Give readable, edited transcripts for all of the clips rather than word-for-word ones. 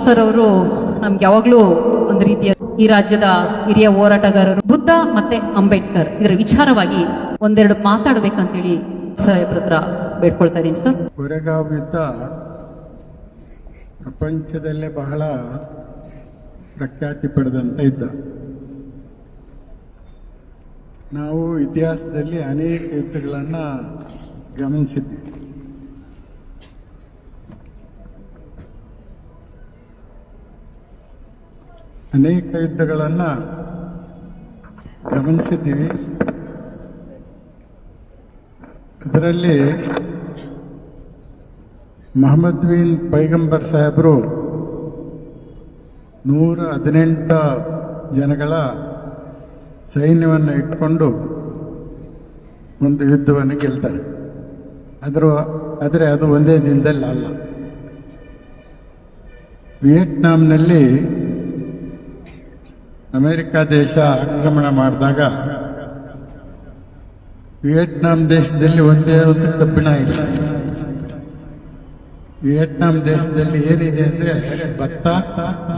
Sir ಅವರು ನಮ್ಗೆ ಯಾವಾಗಲೂ ಒಂದು ರೀತಿಯ ಈ ರಾಜ್ಯದ ಹಿರಿಯ ಹೋರಾಟಗಾರರು ಬುದ್ಧ ಮತ್ತೆ ಅಂಬೇಡ್ಕರ್ ಇದರ ವಿಚಾರವಾಗಿ ಒಂದೆರಡು ಮಾತಾಡ್ಬೇಕಂತೇಳಿ ಸಾಹೇಬ್ರ ಹತ್ರ ಬೇಡ್ಕೊಳ್ತಾ ಇದ್ದೀನಿ ಸರ್. ಕೊರೆಗಾಂವ್ ಯುದ್ಧ ಪ್ರಪಂಚದಲ್ಲೇ ಬಹಳ ಪ್ರಖ್ಯಾತಿ ಪಡೆದಂತ ಯುದ್ಧ. ನಾವು ಇತಿಹಾಸದಲ್ಲಿ ಅನೇಕ ಯುದ್ಧಗಳನ್ನು ಗಮನಿಸಿದ್ವಿ. ಅನೇಕ ಯುದ್ಧಗಳನ್ನು ಗಮನಿಸಿದ್ದೀವಿ. ಅದರಲ್ಲಿ ಮೊಹಮ್ಮದ್ ಬಿನ್ ಪೈಗಂಬರ್ ಸಾಹೇಬರು 118 ಜನಗಳ ಸೈನ್ಯವನ್ನು ಇಟ್ಕೊಂಡು ಒಂದು ಯುದ್ಧವನ್ನು ಗೆಲ್ತಾರೆ. ಆದರೆ ಅದು ಒಂದೇ ದಿನದಲ್ಲಿ ಅಲ್ಲ. ವಿಯೆಟ್ನಾಂನಲ್ಲಿ ಅಮೆರಿಕ ದೇಶ ಆಕ್ರಮಣ ಮಾಡಿದಾಗ ವಿಯೆಟ್ನಾಂ ದೇಶದಲ್ಲಿ ಒಂದೇ ಒಂದು ಕಬ್ಬಿಣ ಇಲ್ಲ. ವಿಯೆಟ್ನಾಂ ದೇಶದಲ್ಲಿ ಏನಿದೆ ಅಂದ್ರೆ ಭತ್ತ,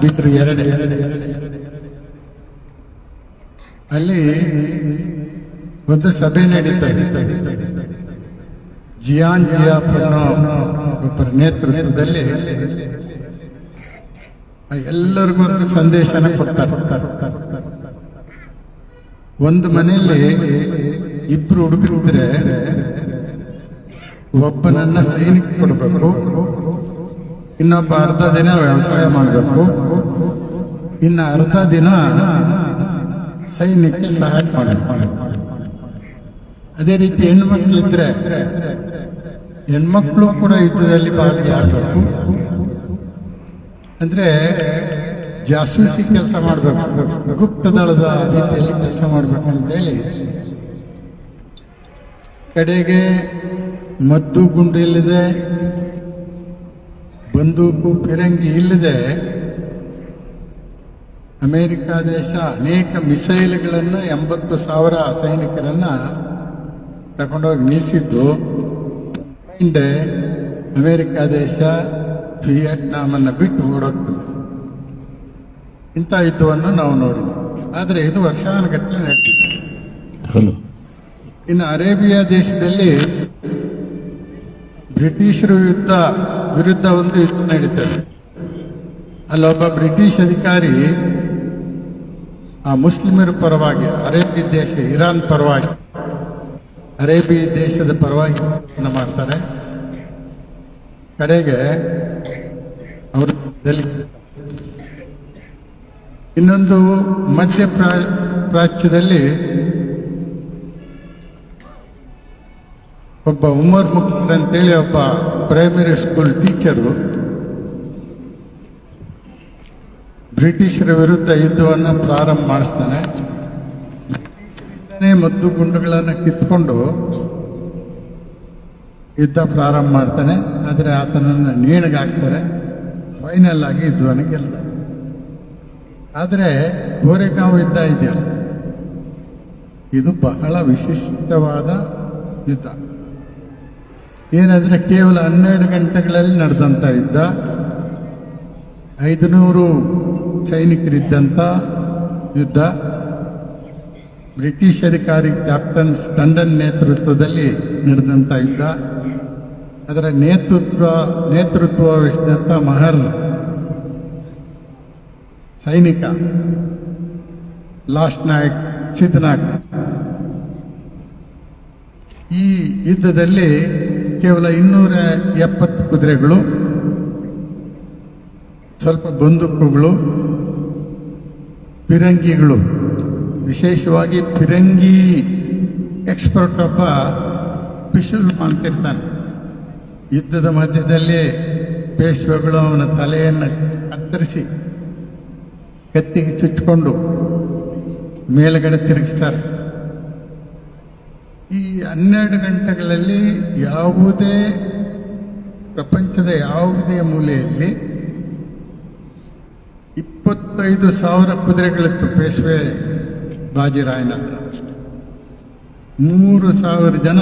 ಬಿದ್ರು ಎರಡೇ. ಅಲ್ಲಿ ಒಂದು ಸಭೆ ನಡೀತದೆ. ಜಿಯಾನ್ ಜಿಯಾಪ್ ಅನ್ನೋ ಒಬ್ಬರ ನೇತೃತ್ವದಲ್ಲಿ ಎಲ್ಲರಿಗೂ ಒಂದು ಸಂದೇಶನ ಕೊಡ್ತಾರೆ. ಒಂದು ಮನೆಯಲ್ಲಿ ಇಬ್ರು ಹುಡುಗರಿದ್ರೆ ಒಬ್ಬನನ್ನ ಸೈನಿಕ ಕೊಡಬೇಕು, ಇನ್ನೊಬ್ಬ ಅರ್ಧ ದಿನ ವ್ಯವಸಾಯ ಮಾಡಬೇಕು, ಇನ್ನು ಅರ್ಧ ದಿನ ಸೈನ್ಯಕ್ಕೆ ಸಹಾಯ ಮಾಡಬೇಕು. ಅದೇ ರೀತಿ ಹೆಣ್ಮಕ್ಳಿದ್ರೆ ಹೆಣ್ಮಕ್ಳು ಕೂಡ ಯುದ್ಧದಲ್ಲಿ ಭಾಗಿಯಾಗಬೇಕು. ಅಂದ್ರೆ ಜಾಸೂಸಿ ಕೆಲಸ ಮಾಡಬೇಕು, ಗುಪ್ತದಳದ ರೀತಿಯಲ್ಲಿ ಕೆಲಸ ಮಾಡಬೇಕು ಅಂತೇಳಿ ಕಡೆಗೆ ಮದ್ದು ಗುಂಡು ಇಲ್ಲದೆ, ಬಂದೂಕು ಫಿರಂಗಿ ಇಲ್ಲದೆ ಅಮೆರಿಕ ದೇಶ ಅನೇಕ ಮಿಸೈಲ್ಗಳನ್ನು 80,000 ಸೈನಿಕರನ್ನ ತಗೊಂಡೋಗಿ ನಿಲ್ಲಿಸಿದ್ದು. ಹಿಂದೆ ಅಮೆರಿಕ ದೇಶ ವಿಯೆಟ್ನಾಂ ಅನ್ನು ಬಿಟ್ಟು ಓಡೋಗ್ತದೆ. ಇಂಥ ಯುದ್ಧವನ್ನು ನಾವು ನೋಡಿದ್ವಿ. ಆದರೆ ಇದು ವರ್ಷಾನುಗಟ್ಟಲೆ ನಡೆದಿತ್ತು. ಇನ್ನು ಅರೇಬಿಯಾ ದೇಶದಲ್ಲಿ ಬ್ರಿಟಿಷರ ವಿರುದ್ಧ ಒಂದು ಯುದ್ಧ ನಡೀತದೆ. ಅಲ್ಲೊಬ್ಬ ಬ್ರಿಟಿಷ್ ಅಧಿಕಾರಿ ಆ ಮುಸ್ಲಿಮರ ಪರವಾಗಿ, ಅರೇಬಿಯ ದೇಶ ಇರಾನ್ ಪರವಾಗಿ, ಅರೇಬಿಯ ದೇಶದ ಪರವಾಗಿ ಮಾಡ್ತಾರೆ. ಕಡೆಗೆ ಅವರು ಇನ್ನೊಂದು ಮಧ್ಯ ಪ್ರಾಚ್ಯದಲ್ಲಿ ಒಬ್ಬ ಉಮರ್ ಮುಕ್ತರ್ ಅಂತೇಳಿ ಒಬ್ಬ ಪ್ರೈಮರಿ ಸ್ಕೂಲ್ ಟೀಚರು ಬ್ರಿಟಿಷರ ವಿರುದ್ಧ ಯುದ್ಧವನ್ನು ಪ್ರಾರಂಭ ಮಾಡಿಸ್ತಾನೆ. ಮದ್ದು ಗುಂಡುಗಳನ್ನು ಕಿತ್ಕೊಂಡು ಯುದ್ಧ ಪ್ರಾರಂಭ ಮಾಡ್ತಾನೆ. ಆದರೆ ಆತನನ್ನು ನೇಣಿಗಾಕ್ತಾರೆ. ಫೈನಲ್ ಆಗಿ ಯುದ್ಧವನ್ನು ಗೆಲ್ತಾರೆ. ಆದರೆ ಕೋರೆಗಾಂವ್ ಯುದ್ಧ ಇದೆಯಲ್ಲ, ಇದು ಬಹಳ ವಿಶಿಷ್ಟವಾದ ಯುದ್ಧ. ಏನಂದ್ರೆ ಕೇವಲ 12 ಗಂಟೆಗಳಲ್ಲಿ ನಡೆದಂಥ ಯುದ್ಧ. 500 ಸೈನಿಕರಿದ್ದಂಥ ಯುದ್ಧ. ಬ್ರಿಟಿಷ್ ಅಧಿಕಾರಿ ಕ್ಯಾಪ್ಟನ್ ಸ್ಟಂಡನ್ ನೇತೃತ್ವದಲ್ಲಿ ನಡೆದಂಥ ಯುದ್ಧ. ಅದರ ನೇತೃತ್ವ ವಹಿಸಿದಂಥ ಮಹರ್ ಸೈನಿಕ ಲಾಸ್ಟ್ ನಾಯಕ್ ಸಿದ್ಧನಾಗ್. ಈ ಯುದ್ಧದಲ್ಲಿ ಕೇವಲ 270 ಕುದುರೆಗಳು, ಸ್ವಲ್ಪ ಬಂದೂಕುಗಳು, ಫಿರಂಗಿಗಳು, ವಿಶೇಷವಾಗಿ ಫಿರಂಗಿ ಎಕ್ಸ್ಪರ್ಟ್ ಒಬ್ಬ ಪಿಶೂಲ್ ಮಾಡ್ತಿರ್ತಾನೆ. ಯುದ್ಧದ ಮಧ್ಯದಲ್ಲಿ ಪೇಶ್ವೆಗಳು ಅವನ ತಲೆಯನ್ನು ಕತ್ತರಿಸಿ ಕತ್ತಿಗೆ ಚುಚ್ಚಿಕೊಂಡು ಮೇಲುಗಡೆ ತಿರುಗಿಸ್ತಾರೆ. ಈ 12 ಗಂಟೆಗಳಲ್ಲಿ ಪ್ರಪಂಚದ ಯಾವುದೇ ಮೂಲೆಯಲ್ಲಿ 25,000 ಕುದುರೆಗಳಿತ್ತು ಪೇಶ್ವೆ ಬಾಜಿರಾಯನ ಹತ್ರ. 3,000 ಜನ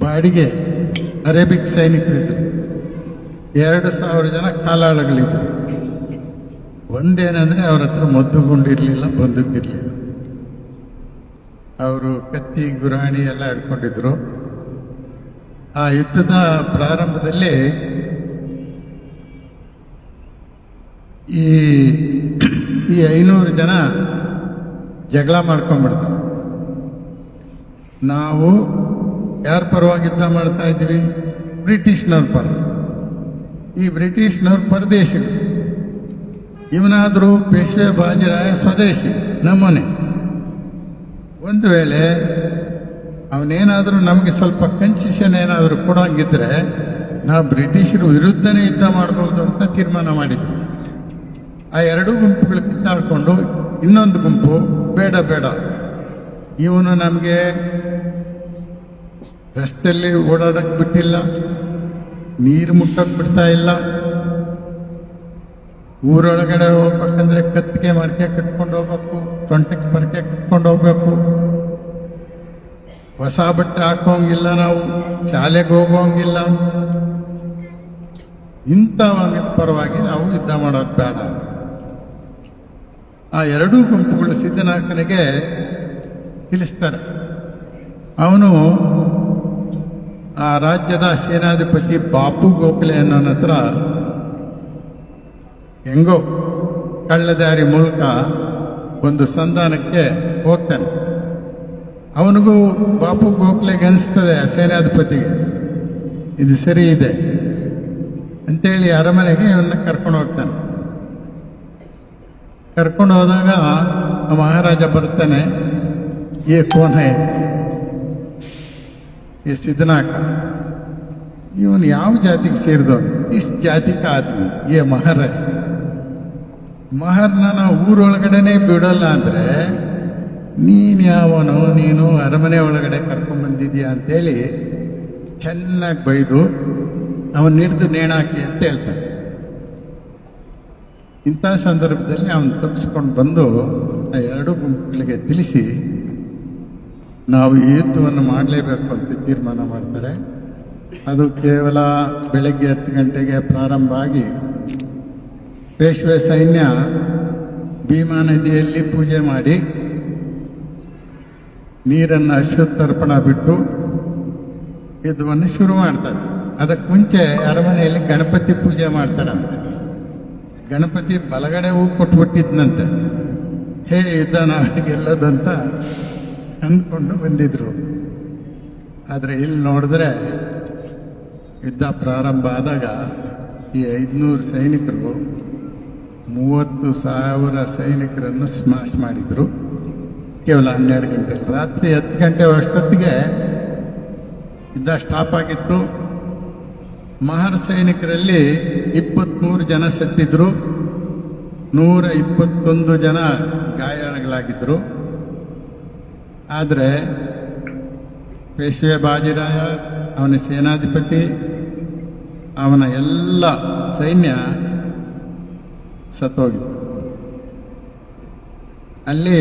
ಬಾಡಿಗೆ ಅರೇಬಿಕ್ ಸೈನಿಕರಿದ್ದರು. 2,000 ಜನ ಕಾಲಾಳಗಳಿದ್ರು. ಒಂದೇನಂದ್ರೆ ಅವ್ರ ಹತ್ರ ಮದ್ದುಗುಂಡಿರ್ಲಿಲ್ಲ, ಬಂದೂಕಿರ್ಲಿಲ್ಲ. ಅವರು ಕತ್ತಿ ಗುರಾಣಿ ಎಲ್ಲ ಹಿಡ್ಕೊಂಡಿದ್ರು. ಆ ಯುದ್ಧದ ಪ್ರಾರಂಭದಲ್ಲಿ ಈ 500 ಜನ ಜಗಳ ಮಾಡ್ಕೊಂಡ್ಬಿಡ್ತಾರೆ. ನಾವು ಯಾರ ಪರವಾಗಿ ಯುದ್ಧ ಮಾಡ್ತಾ ಇದ್ದೀವಿ? ಬ್ರಿಟಿಷ್ನವ್ರ ಪರ. ಈ ಬ್ರಿಟಿಷ್ನವ್ರ ಪರದೇಶಿಗಳು. ಇವನಾದರೂ ಪೇಶ್ವೆ ಬಾಜಿರಾಯ ಸ್ವದೇಶಿ, ನಮ್ಮನೆ. ಒಂದು ವೇಳೆ ಅವನೇನಾದರೂ ನಮಗೆ ಸ್ವಲ್ಪ ಕನ್ಸೆಷನ್ ಏನಾದರೂ ಕೊಡೋಂಗಿದ್ರೆ ನಾವು ಬ್ರಿಟಿಷರ ವಿರುದ್ಧನೇ ಯುದ್ಧ ಮಾಡ್ಬೋದು ಅಂತ ತೀರ್ಮಾನ ಮಾಡಿದ್ರು. ಆ ಎರಡೂ ಗುಂಪುಗಳು ಕಿತ್ತಾಡ್ಕೊಂಡು ಇನ್ನೊಂದು ಗುಂಪು ಬೇಡ ಬೇಡ, ಇವನು ನಮಗೆ ರಸ್ತೆಯಲ್ಲಿ ಓಡಾಡಕ್ಕೆ ಬಿಟ್ಟಿಲ್ಲ, ನೀರು ಮುಟ್ಟಕ್ಕೆ ಬಿಡ್ತಾ ಇಲ್ಲ, ಊರೊಳಗಡೆ ಹೋಗ್ಬೇಕಂದ್ರೆ ಕತ್ತಿಗೆ ಮರಕೆ ಕಟ್ಕೊಂಡು ಹೋಗ್ಬೇಕು, ಸೊಂಟಕ್ಕೆ ಮರಕೆ ಕಟ್ಕೊಂಡು ಹೋಗ್ಬೇಕು, ಹೊಸ ಬಟ್ಟೆ ಹಾಕೋಂಗಿಲ್ಲ, ನಾವು ಶಾಲೆಗೆ ಹೋಗೋಂಗಿಲ್ಲ. ಇಂಥವನ ಪರವಾಗಿ ನಾವು ಯುದ್ಧ ಮಾಡೋದು ಬೇಡ. ಆ ಎರಡೂ ಗುಂಪುಗಳು ಸಿದ್ದನಾಕನಿಗೆ ತಿಳಿಸ್ತಾರೆ. ಅವನು ಆ ರಾಜ್ಯದ ಸೇನಾಧಿಪತಿ ಬಾಪು ಗೋಖಲೆ ಅನ್ನೋನ ಹತ್ರ ಹೆಂಗೋ ಕಳ್ಳದಾರಿ ಮೂಲಕ ಒಂದು ಸಂಧಾನಕ್ಕೆ ಹೋಗ್ತಾನೆ. ಅವನಿಗೂ ಬಾಪು ಗೋಖಲೆಗೆ ಅನಿಸ್ತದೆ, ಸೇನಾಧಿಪತಿಗೆ ಇದು ಸರಿ ಇದೆ ಅಂತೇಳಿ ಅರಮನೆಗೆ ಇವನ್ನ ಕರ್ಕೊಂಡು ಹೋಗ್ತಾನೆ. ಕರ್ಕೊಂಡು ಹೋದಾಗ ಮಹಾರಾಜ ಬರ್ತಾನೆ. ಏ ಕೋನ್ ಹೈ, ये सिद्धनाक, ಇವನು ಯಾವ ಜಾತಿಗೆ ಸೇರಿದವನು? ಇಸ್ ಜಾತಿಕ ಆದ್ಮಿ, ಏ ಮಹರ್. ಮಹರ್ನ ನಾವು ಊರೊಳಗಡೆನೆ ಬಿಡಲ್ಲ ಅಂದ್ರೆ ನೀನು ಯಾವನೋ, ನೀನು ಅರಮನೆ ಒಳಗಡೆ ಕರ್ಕೊಂಡ್ಬಂದಿದ್ಯಾ ಅಂತೇಳಿ ಚೆನ್ನಾಗಿ ಬೈದು ಅವನು ಹಿಡಿದು ನೇಣಾಕಿ ಅಂತ ಹೇಳ್ತಾನೆ. ಇಂಥ ಸಂದರ್ಭದಲ್ಲಿ ಅವನು ತಪ್ಪಿಸ್ಕೊಂಡು ಬಂದು ಆ ಎರಡೂ ಗುಂಪುಗಳಿಗೆ ತಿಳಿಸಿ ನಾವು ಈ ಯುದ್ಧವನ್ನು ಮಾಡಲೇಬೇಕು ಅಂತ ತೀರ್ಮಾನ ಮಾಡ್ತಾರೆ. ಅದು ಕೇವಲ ಬೆಳಗ್ಗೆ 10 ಗಂಟೆಗೆ ಪ್ರಾರಂಭ ಆಗಿ ಪೇಶ್ವೆ ಸೈನ್ಯ ಭೀಮಾ ನದಿಯಲ್ಲಿ ಪೂಜೆ ಮಾಡಿ ನೀರನ್ನು ಅಶ್ವತ್ಥರ್ಪಣ ಬಿಟ್ಟು ಯುದ್ಧವನ್ನು ಶುರು ಮಾಡ್ತಾರೆ. ಅದಕ್ಕೆ ಮುಂಚೆ ಅರಮನೆಯಲ್ಲಿ ಗಣಪತಿ ಪೂಜೆ ಮಾಡ್ತಾರಂತೆ. ಗಣಪತಿ ಬಲಗಡೆ ಹೂ ಕೊಟ್ಬಿಟ್ಟಿದ್ನಂತೆ. ಹೇ ಯುದ್ಧ ನಾವು ಗೆಲ್ಲೋದಂತ ಅಂದ್ಕೊಂಡು ಬಂದಿದ್ರು. ಆದರೆ ಇಲ್ಲಿ ನೋಡಿದ್ರೆ ಯುದ್ಧ ಪ್ರಾರಂಭ ಆದಾಗ ಈ 500 ಸೈನಿಕರು 30,000 ಸೈನಿಕರನ್ನು ಸ್ಮ್ಯಾಶ್ ಮಾಡಿದ್ರು ಕೇವಲ 12 ಗಂಟೆಯಲ್ಲಿ. ರಾತ್ರಿ 10 ಗಂಟೆ ಅಷ್ಟೊತ್ತಿಗೆ ಯುದ್ಧ ಸ್ಟಾಪ್ ಆಗಿತ್ತು. ಮಹರ್ ಸೈನಿಕರಲ್ಲಿ 23 ಜನ ಸತ್ತಿದ್ರು, 121 ಜನ ಗಾಯಾಳುಗಳಾಗಿದ್ದರು. ಆದರೆ ಪೇಶ್ವೆ ಬಾಜಿರಾಯ, ಅವನ ಸೇನಾಧಿಪತಿ, ಅವನ ಎಲ್ಲ ಸೈನ್ಯ ಸತ್ತೋಗಿತ್ತು. ಅಲ್ಲಿ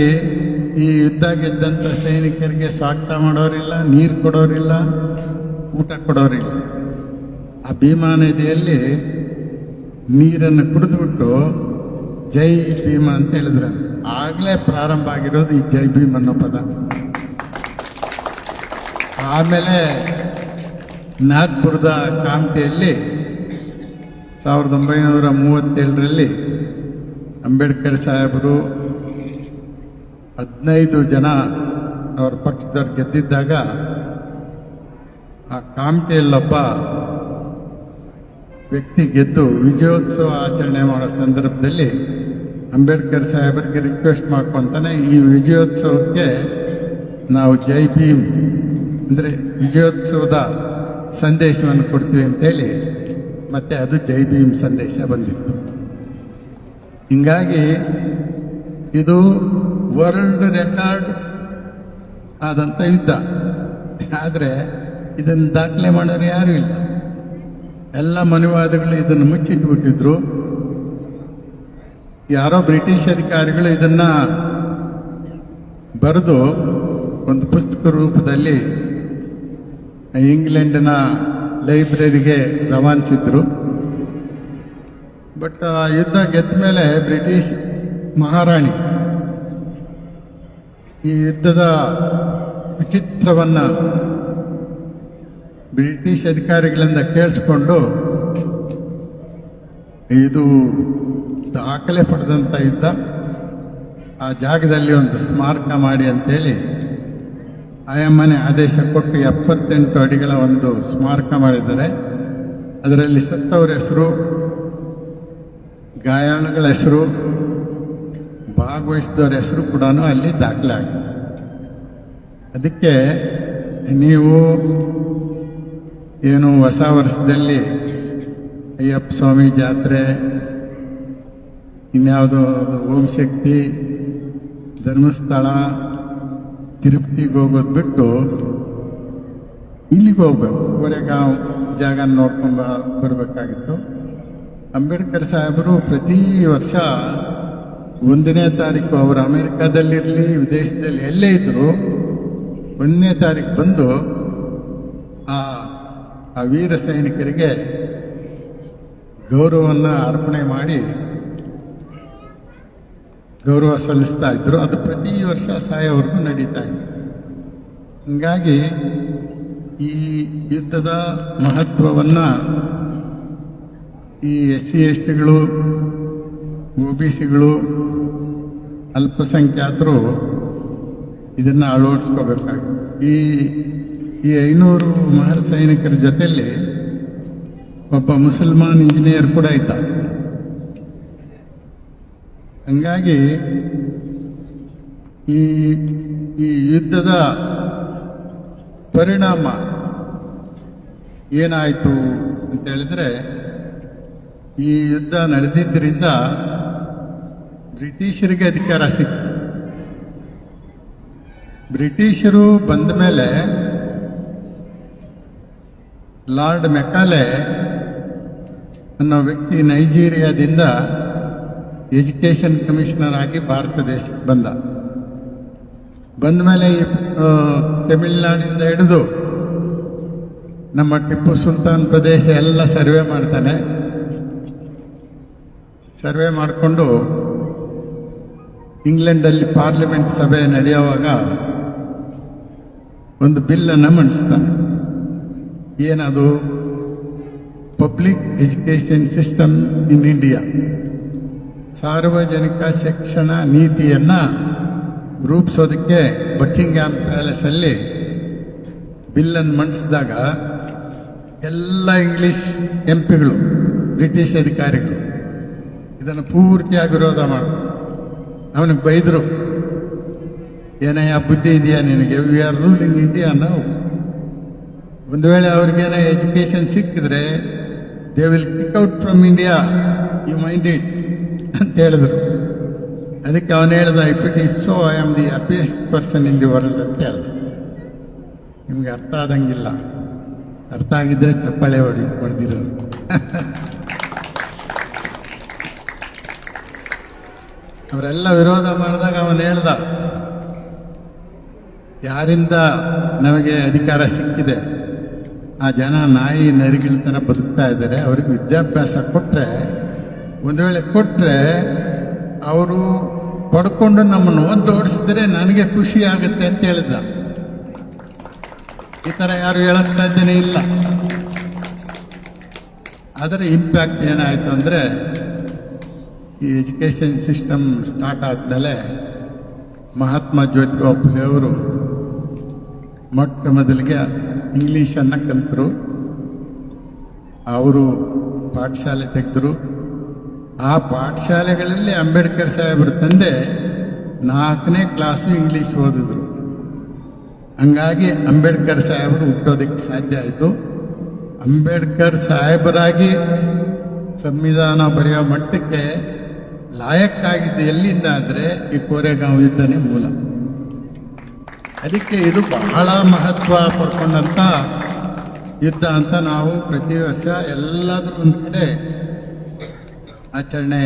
ಈ ಯುದ್ಧ ಗೆದ್ದಂಥ ಸೈನಿಕರಿಗೆ ಸ್ವಾಗತ ಮಾಡೋರಿಲ್ಲ, ನೀರು ಕೊಡೋರಿಲ್ಲ, ಊಟ ಕೊಡೋರಿಲ್ಲ. ಆ ಭೀಮಾ ನದಿಯಲ್ಲಿ ನೀರನ್ನು ಕುಡಿದ್ಬಿಟ್ಟು ಜೈ ಭೀಮ ಅಂತ ಹೇಳಿದ್ರು. ಆಗಲೇ ಪ್ರಾರಂಭ ಆಗಿರೋದು ಈ ಜೈ ಭೀಮ್ ಅನ್ನೋ ಪದ. ಆಮೇಲೆ ನಾಗ್ಪುರದ ಕಾಮಟೆಯಲ್ಲಿ 1937ರಲ್ಲಿ ಅಂಬೇಡ್ಕರ್ ಸಾಹೇಬರು 15 ಜನ ಅವ್ರ ಪಕ್ಷದವ್ರು ಗೆದ್ದಿದ್ದಾಗ ಆ ಕಾಮಟೆಯಲ್ಲೊಬ್ಬ ವ್ಯಕ್ತಿ ಗೆದ್ದು ವಿಜಯೋತ್ಸವ ಆಚರಣೆ ಮಾಡೋ ಸಂದರ್ಭದಲ್ಲಿ ಅಂಬೇಡ್ಕರ್ ಸಾಹೇಬರಿಗೆ ರಿಕ್ವೆಸ್ಟ್ ಮಾಡ್ಕೊತಾನೆ, ಈ ವಿಜಯೋತ್ಸವಕ್ಕೆ ನಾವು ಜೈ ಭೀಮ್ ಅಂದರೆ ವಿಜಯೋತ್ಸವದ ಸಂದೇಶವನ್ನು ಕೊಡ್ತೀವಿ ಅಂತೇಳಿ ಮತ್ತೆ ಅದು ಜೈ ಭೀಮ್ ಸಂದೇಶ ಬಂದಿತ್ತು. ಹಿಂಗಾಗಿ ಇದು ವರ್ಲ್ಡ್ ರೆಕಾರ್ಡ್ ಆದಂಥ ಯುದ್ಧ. ಆದರೆ ಇದನ್ನು ದಾಖಲೆ ಮಾಡೋರು ಯಾರೂ ಇಲ್ಲ. ಎಲ್ಲ ಮನುವಾದಿಗಳು ಇದನ್ನು ಮುಚ್ಚಿಟ್ಬಿಟ್ಟಿದ್ರು. ಯಾರೋ ಬ್ರಿಟಿಷ್ ಅಧಿಕಾರಿಗಳು ಇದನ್ನು ಬರೆದು ಒಂದು ಪುಸ್ತಕ ರೂಪದಲ್ಲಿ ಇಂಗ್ಲೆಂಡಿನ ಲೈಬ್ರರಿಗೆ ರವಾನಿಸಿದ್ರು. ಬಟ್ ಆ ಯುದ್ಧ ಗೆದ್ದ ಮೇಲೆ ಬ್ರಿಟಿಷ್ ಮಹಾರಾಣಿ ಈ ಯುದ್ಧದ ವಿಚಿತ್ರವನ್ನು ಬ್ರಿಟಿಷ್ ಅಧಿಕಾರಿಗಳಿಂದ ಕೇಳಿಸ್ಕೊಂಡು ಇದು ದಾಖಲೆ ಪಡೆದಂಥ ಯುದ್ಧ, ಆ ಜಾಗದಲ್ಲಿ ಒಂದು ಸ್ಮಾರಕ ಮಾಡಿ ಅಂತೇಳಿ ಆಯಮ್ಮನೆ ಆದೇಶ ಕೊಟ್ಟು 78 ಅಡಿಗಳ ಒಂದು ಸ್ಮಾರಕ ಮಾಡಿದ್ದಾರೆ. ಅದರಲ್ಲಿ ಸತ್ತವರ ಹೆಸರು, ಗಾಯಾಳುಗಳ ಹೆಸರು, ಭಾಗವಹಿಸಿದವರ ಹೆಸರು ಕೂಡ ಅಲ್ಲಿ ದಾಖಲೆ ಆಗಿದೆ. ಅದಕ್ಕೆ ನೀವು ಏನು ಹೊಸ ವರ್ಷದಲ್ಲಿ ಅಯ್ಯಪ್ಪ ಸ್ವಾಮಿ ಜಾತ್ರೆ, ಇನ್ಯಾವುದೋ ಓಂ ಶಕ್ತಿ, ಧರ್ಮಸ್ಥಳ, ತಿರುಪತಿಗೆ ಹೋಗೋದು ಬಿಟ್ಟು ಇಲ್ಲಿಗೆ ಹೋಗ್ಬೇಕು, ಕೋರೆಗಾಂವ್ ಜಾಗ ನೋಡ್ಕೊಂಡು ಬರಬೇಕಾಗಿತ್ತು. ಅಂಬೇಡ್ಕರ್ ಸಾಹೇಬರು ಪ್ರತಿ ವರ್ಷ 1ನೇ ತಾರೀಕು ಅವರು ಅಮೆರಿಕಾದಲ್ಲಿರಲಿ ವಿದೇಶದಲ್ಲಿ ಎಲ್ಲೇ ಇದ್ದರೂ 1ನೇ ತಾರೀಕು ಬಂದು ಆ ವೀರ ಸೈನಿಕರಿಗೆ ಗೌರವವನ್ನು ಅರ್ಪಣೆ ಮಾಡಿ ಗೌರವ ಸಲ್ಲಿಸ್ತಾ ಇದ್ರು. ಅದು ಪ್ರತಿ ವರ್ಷ ಸಾಯೋವರೆಗೂ ನಡೀತಾ ಇತ್ತು. ಹೀಗಾಗಿ ಈ ಯುದ್ಧದ ಮಹತ್ವವನ್ನು ಈ SC STಗಳು, OBCಗಳು, ಅಲ್ಪಸಂಖ್ಯಾತರು ಇದನ್ನು ಅಳವಡಿಸ್ಕೋಬೇಕಾಗಿದೆ. ಈ 500 ಮಹರ್ ಸೈನಿಕರ ಜೊತೆಯಲ್ಲಿ ಒಬ್ಬ ಮುಸಲ್ಮಾನ್ ಇಂಜಿನಿಯರ್ ಕೂಡ ಇದ್ದ. ಹಂಗಾಗಿ ಈ ಯುದ್ಧದ ಪರಿಣಾಮ ಏನಾಯಿತು ಅಂತ ಹೇಳಿದ್ರೆ, ಈ ಯುದ್ಧ ನಡೆದಿದ್ದರಿಂದ ಬ್ರಿಟಿಷರಿಗೆ ಅಧಿಕಾರ ಸಿಕ್ತು. ಬ್ರಿಟಿಷರು ಬಂದ ಮೇಲೆ ಲಾರ್ಡ್ ಮೆಕಾಲೆ ಅನ್ನೋ ವ್ಯಕ್ತಿ ನೈಜೀರಿಯಾದಿಂದ ಎಜುಕೇಷನ್ ಕಮಿಷನರ್ ಆಗಿ ಭಾರತ ದೇಶಕ್ಕೆ ಬಂದ ಮೇಲೆ ಈ ತಮಿಳುನಾಡಿಂದ ಹಿಡಿದು ನಮ್ಮ ಟಿಪ್ಪು ಸುಲ್ತಾನ್ ಪ್ರದೇಶ ಎಲ್ಲ ಸರ್ವೆ ಮಾಡ್ತಾನೆ. ಸರ್ವೆ ಮಾಡಿಕೊಂಡು ಇಂಗ್ಲೆಂಡಲ್ಲಿ ಪಾರ್ಲಿಮೆಂಟ್ ಸಭೆ ನಡೆಯುವಾಗ ಒಂದು ಬಿಲ್ಲನ್ನು ಮಂಡಿಸ್ತಾನೆ. ಏನದು? Public education system in India, ಸಾರ್ವಜನಿಕ ಶಿಕ್ಷಣ ನೀತಿಯನ್ನು ರೂಪಿಸೋದಕ್ಕೆ ಬಕಿಂಗ್ಹ್ಯಾಮ್ ಪ್ಯಾಲೇಸಲ್ಲಿ ಬಿಲ್ಲನ್ನು ಮಂಡಿಸಿದಾಗ ಎಲ್ಲ ಇಂಗ್ಲಿಷ್ MP ಗಳು, ಬ್ರಿಟಿಷ್ ಅಧಿಕಾರಿಗಳು ಇದನ್ನು ಪೂರ್ತಿಯಾಗಿ ವಿರೋಧ ಮಾಡಿದ್ರು. ಅವನಿಗೆ ಬೈದರು, ಏನಯ್ಯ ಬುದ್ಧಿ ಇದೆಯಾ ನಿನಗೆ, ವಿ ಆರ್ ರೂಲಿಂಗ್ ಇಂಡಿಯಾ ನಾವು. ಒಂದು ವೇಳೆ ಅವ್ರಿಗೇನ ಎಜುಕೇಷನ್ ಸಿಕ್ಕಿದ್ರೆ they will kick out from India, you mind it ಅಂತ ಹೇಳಿದ್ರು. ಅದಕ್ಕೆ ಅವನು ಹೇಳ್ದ, if it is so I am the happiest person in the world ಅಂತ ಹೇಳ್ದ. ನಿಮ್ಗೆ ಅರ್ಥ ಆದಂಗಿಲ್ಲ, ಅರ್ಥ ಆಗಿದ್ರೆ ಚಪ್ಪಾಳೆ ಹೊಡೆದಿರೋರು. ಅವರೆಲ್ಲ ವಿರೋಧ ಮಾಡಿದಾಗ ಅವನು ಹೇಳ್ದ, ಯಾರಿಂದ ನಮಗೆ ಅಧಿಕಾರ ಸಿಕ್ಕಿದೆ ಆ ಜನ ನಾಯಿ ನರಿಗಳ ಥರ ಬದುಕ್ತಾ ಇದ್ದಾರೆ. ಅವ್ರಿಗೆ ವಿದ್ಯಾಭ್ಯಾಸ ಕೊಟ್ಟರೆ, ಒಂದು ವೇಳೆ ಕೊಟ್ಟರೆ ಅವರು ಪಡ್ಕೊಂಡು ನಮ್ಮನ್ನು ಓಡಿಸಿದ್ರೆ ನನಗೆ ಖುಷಿ ಆಗುತ್ತೆ ಅಂತ ಹೇಳಿದ. ಈ ಥರ ಯಾರು ಹೇಳಕ್ ಸಾಧ್ಯನೇ ಇಲ್ಲ. ಅದರ ಇಂಪ್ಯಾಕ್ಟ್ ಏನಾಯಿತು ಅಂದರೆ, ಈ ಎಜುಕೇಷನ್ ಸಿಸ್ಟಮ್ ಸ್ಟಾರ್ಟ್ ಆದಮೇಲೆ ಮಹಾತ್ಮ ಜ್ಯೋತಿಬಾ ಫುಲೆ ಅವರು ಮೊಟ್ಟ ಮೊದಲಿಗೆ ಇಂಗ್ಲೀಷನ್ನು ಕಲಿತರು. ಅವರು ಪಾಠಶಾಲೆ ತೆಗೆದರು. ಆ ಪಾಠಶಾಲೆಗಳಲ್ಲಿ ಅಂಬೇಡ್ಕರ್ ಸಾಹೇಬರ ತಂದೆ 4ನೇ ಕ್ಲಾಸು ಇಂಗ್ಲೀಷ್ ಓದಿದ್ರು. ಹಂಗಾಗಿ ಅಂಬೇಡ್ಕರ್ ಸಾಹೇಬರು ಹುಟ್ಟೋದಕ್ಕೆ ಸಾಧ್ಯ ಆಯಿತು. ಅಂಬೇಡ್ಕರ್ ಸಾಹೇಬರಾಗಿ ಸಂವಿಧಾನ ಬರೆಯೋ ಮಟ್ಟಕ್ಕೆ ಲಾಯಕ್ಕಾಗಿದ್ದು ಎಲ್ಲಿಂದ ಅಂದರೆ ಈ ಕೋರೆಗಾಂವ್ ಯುದ್ಧನೇ ಮೂಲ. ಅದಕ್ಕೆ ಇದು ಬಹಳ ಮಹತ್ವ ಪಡ್ಕೊಂಡಂಥ ಯುದ್ಧ ಅಂತ ನಾವು ಪ್ರತಿ ವರ್ಷ ಎಲ್ಲಾದರೂ ಒಂದು ಕಡೆ ಆಚರಣೆ